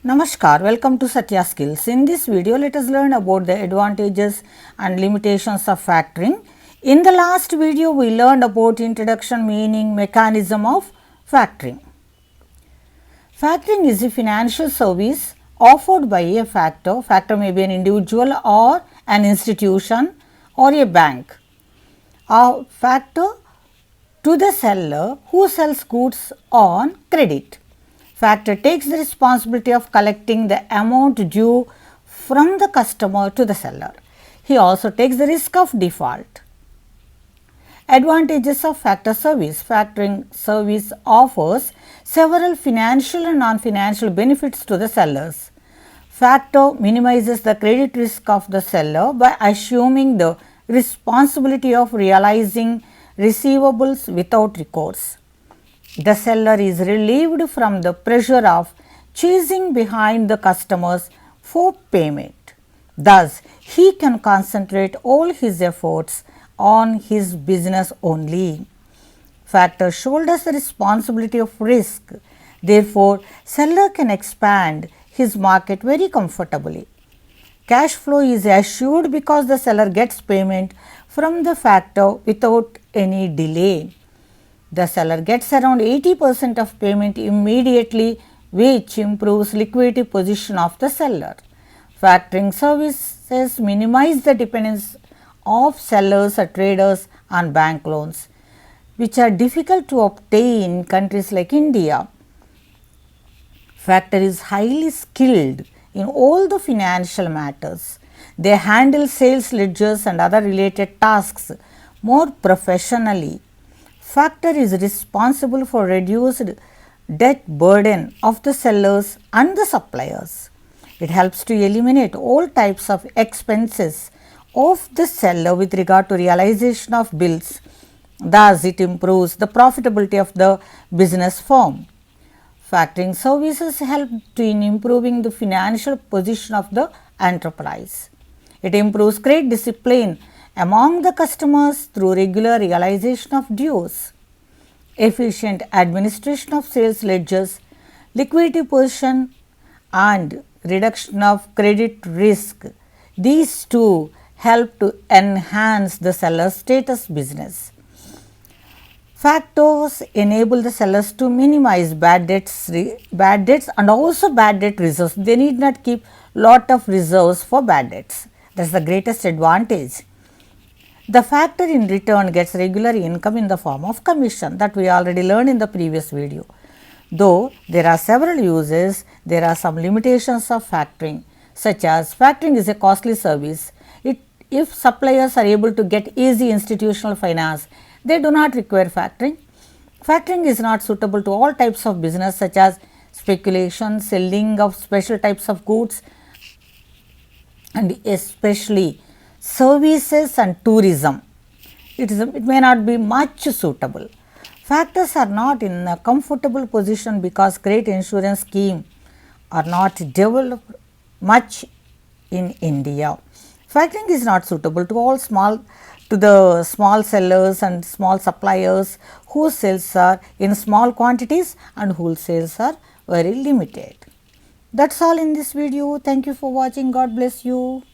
Namaskar, welcome to Satya Skills. In this video, let us learn about the advantages and limitations of factoring. In the last video, we learned about introduction, meaning, mechanism of factoring. Factoring is a financial service offered by a factor. Factor may be an individual or an institution or a bank. A factor to the seller who sells goods on credit. Factor takes the responsibility of collecting the amount due from the customer to the seller. He also takes the risk of default. Advantages of factor service. Factoring service offers several financial and non-financial benefits to the sellers. Factor minimizes the credit risk of the seller by assuming the responsibility of realizing receivables without recourse. The seller is relieved from the pressure of chasing behind the customers for payment. Thus, he can concentrate all his efforts on his business only. Factor shoulders the responsibility of risk. Therefore, seller can expand his market very comfortably. Cash flow is assured because the seller gets payment from the factor without any delay. The seller gets around 80% of payment immediately, which improves liquidity position of the seller. Factoring services minimize the dependence of sellers or traders on bank loans, which are difficult to obtain in countries like India. Factor is highly skilled in all the financial matters. They handle sales ledgers and other related tasks more professionally. Factor is responsible for reduced debt burden of the sellers and the suppliers. It helps to eliminate all types of expenses of the seller with regard to realization of bills. Thus, it improves the profitability of the business firm. Factoring services help in improving the financial position of the enterprise. It improves credit discipline among the customers through regular realization of dues, efficient administration of sales ledgers, liquidity position and reduction of credit risk. These two help to enhance the seller's status business. Factors enable the sellers to minimize bad debts and also bad debt reserves. They need not keep lot of reserves for bad debts. That is the greatest advantage. The factor in return gets regular income in the form of commission, that we already learned in the previous video. Though there are several uses, there are some limitations of factoring, such as factoring is a costly service. If suppliers are able to get easy institutional finance, they do not require factoring. Factoring is not suitable to all types of business, such as speculation, selling of special types of goods, and especially services and tourism. It may not be much suitable. Factors are not in a comfortable position because credit insurance scheme are not developed much in India. Factoring is not suitable to the small sellers and small suppliers whose sales are in small quantities and whose sales are very limited. That's all in this video. Thank you for watching. God bless you.